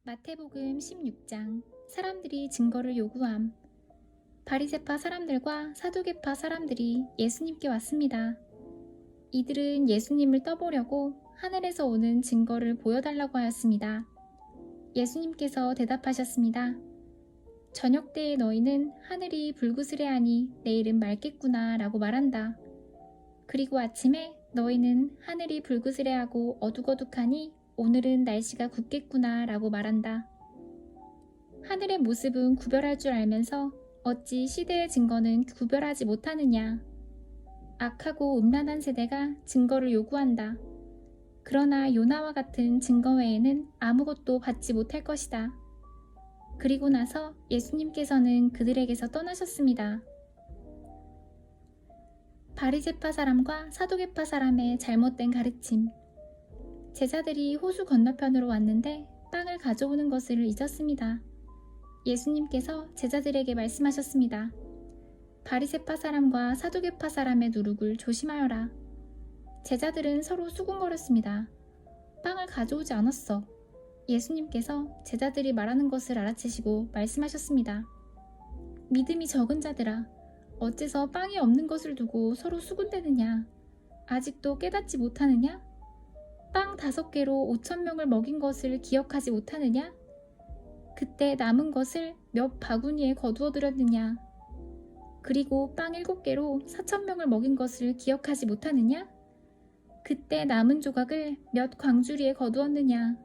마태복음 16장. 사람들이 증거를 요구함. 바리새파 사람들과 사두개파 사람들이 예수님께 왔습니다. 이들은 예수님을 떠보려고 하늘에서 오는 증거를 보여달라고 하였습니다. 예수님께서 대답하셨습니다. 저녁 때에 너희는 하늘이 불구스레하니 내일은 맑겠구나 라고 말한다. 그리고 아침에 너희는 하늘이 불구스레하고 어둑어둑하니 오늘은 날씨가 굳겠구나 라고 말한다. 하늘의 모습은 구별할 줄 알면서 어찌 시대의 증거는 구별하지 못하느냐. 악하고 음란한 세대가 증거를 요구한다. 그러나 요나와 같은 증거 외에는 아무것도 받지 못할 것이다. 그리고 나서 예수님께서는 그들에게서 떠나셨습니다. 바리새파 사람과 사두개파 사람의 잘못된 가르침. 제자들이 호수 건너편으로 왔는데 빵을 가져오는 것을 잊었습니다. 예수님께서 제자들에게 말씀하셨습니다. 바리새파 사람과 사두개파 사람의 누룩을 조심하여라. 제자들은 서로 수군거렸습니다. 빵을 가져오지 않았어. 예수님께서 제자들이 말하는 것을 알아채시고 말씀하셨습니다. 믿음이 적은 자들아, 어째서 빵이 없는 것을 두고 서로 수군대느냐? 아직도 깨닫지 못하느냐? 빵 5개로 5,000명을 먹인 것을 기억하지 못하느냐? 그때 남은 것을 몇 바구니에 거두어들였느냐? 그리고 빵 7개로 4,000명을 먹인 것을 기억하지 못하느냐? 그때 남은 조각을 몇 광주리에 거두었느냐?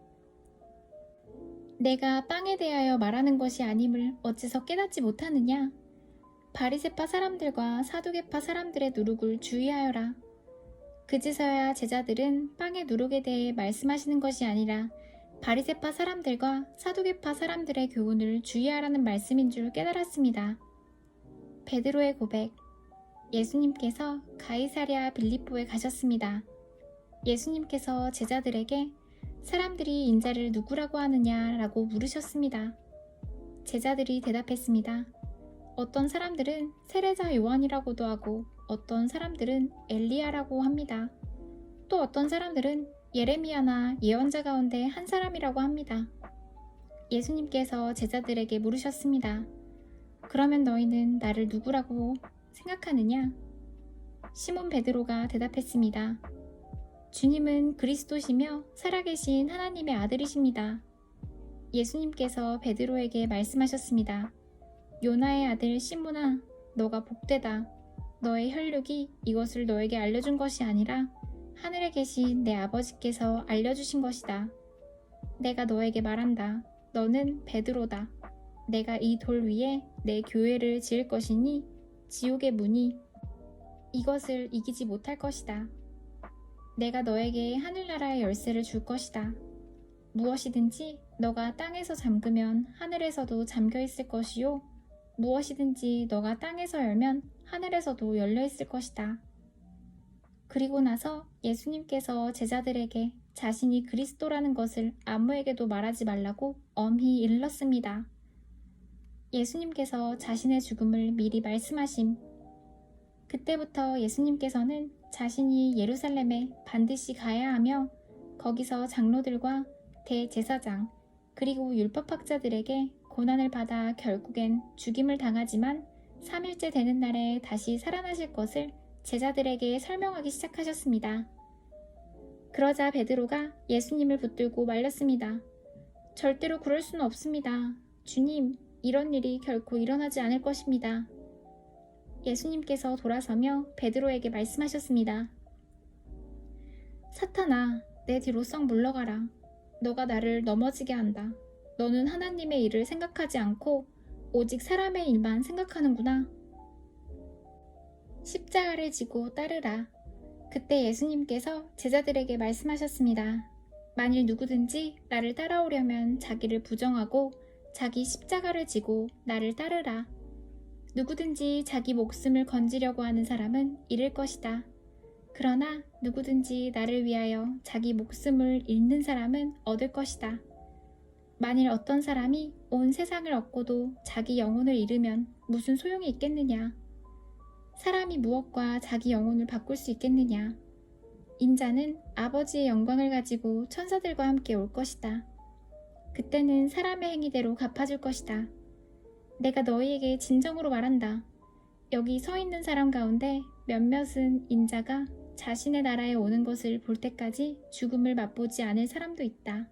내가 빵에 대하여 말하는 것이 아님을 어째서 깨닫지 못하느냐? 바리새파 사람들과 사두개파 사람들의 누룩을 주의하여라. 그제서야 제자들은 빵의 누룩에 대해 말씀하시는 것이 아니라 바리새파 사람들과 사두개파 사람들의 교훈을 주의하라는 말씀인 줄 깨달았습니다. 베드로의 고백. 예수님께서 가이사랴 빌립보에 가셨습니다. 예수님께서 제자들에게 사람들이 인자를 누구라고 하느냐라고 물으셨습니다. 제자들이 대답했습니다. 어떤 사람들은 세례자 요한이라고도 하고 어떤 사람들은 엘리야라고 합니다. 또 어떤 사람들은 예레미야나 예언자 가운데 한 사람이라고 합니다. 예수님께서 제자들에게 물으셨습니다. 그러면 너희는 나를 누구라고 생각하느냐? 시몬 베드로가 대답했습니다. 주님은 그리스도시며 살아계신 하나님의 아들이십니다. 예수님께서 베드로에게 말씀하셨습니다. 요나의 아들 시몬아, 너가 복되다. 너의 혈육이 이것을 너에게 알려준 것이 아니라 하늘에 계신 내 아버지께서 알려주신 것이다. 내가 너에게 말한다. 너는 베드로다. 내가 이 돌 위에 내 교회를 지을 것이니 지옥의 문이 이것을 이기지 못할 것이다. 내가 너에게 하늘나라의 열쇠를 줄 것이다. 무엇이든지 너가 땅에서 잠그면 하늘에서도 잠겨 있을 것이요. 무엇이든지 너가 땅에서 열면 하늘에서도 열려 있을 것이다. 그리고 나서 예수님께서 제자들에게 자신이 그리스도라는 것을 아무에게도 말하지 말라고 엄히 일렀습니다. 예수님께서 자신의 죽음을 미리 말씀하심. 그때부터 예수님께서는 자신이 예루살렘에 반드시 가야 하며 거기서 장로들과 대제사장 그리고 율법학자들에게 고난을 받아 결국엔 죽임을 당하지만 3일째 되는 날에 다시 살아나실 것을 제자들에게 설명하기 시작하셨습니다. 그러자 베드로가 예수님을 붙들고 말렸습니다. 절대로 그럴 수는 없습니다. 주님, 이런 일이 결코 일어나지 않을 것입니다. 예수님께서 돌아서며 베드로에게 말씀하셨습니다. 사탄아, 내 뒤로 썩 물러가라. 너가 나를 넘어지게 한다. 너는 하나님의 일을 생각하지 않고 오직 사람의 일만 생각하는구나. 십자가를 지고 따르라. 그때 예수님께서 제자들에게 말씀하셨습니다. 만일 누구든지 나를 따라오려면 자기를 부정하고 자기 십자가를 지고 나를 따르라. 누구든지 자기 목숨을 건지려고 하는 사람은 잃을 것이다. 그러나 누구든지 나를 위하여 자기 목숨을 잃는 사람은 얻을 것이다. 만일 어떤 사람이 온 세상을 얻고도 자기 영혼을 잃으면 무슨 소용이 있겠느냐? 사람이 무엇과 자기 영혼을 바꿀 수 있겠느냐? 인자는 아버지의 영광을 가지고 천사들과 함께 올 것이다. 그때는 사람의 행위대로 갚아줄 것이다. 내가 너희에게 진정으로 말한다. 여기 서 있는 사람 가운데 몇몇은 인자가 자신의 나라에 오는 것을 볼 때까지 죽음을 맛보지 않을 사람도 있다.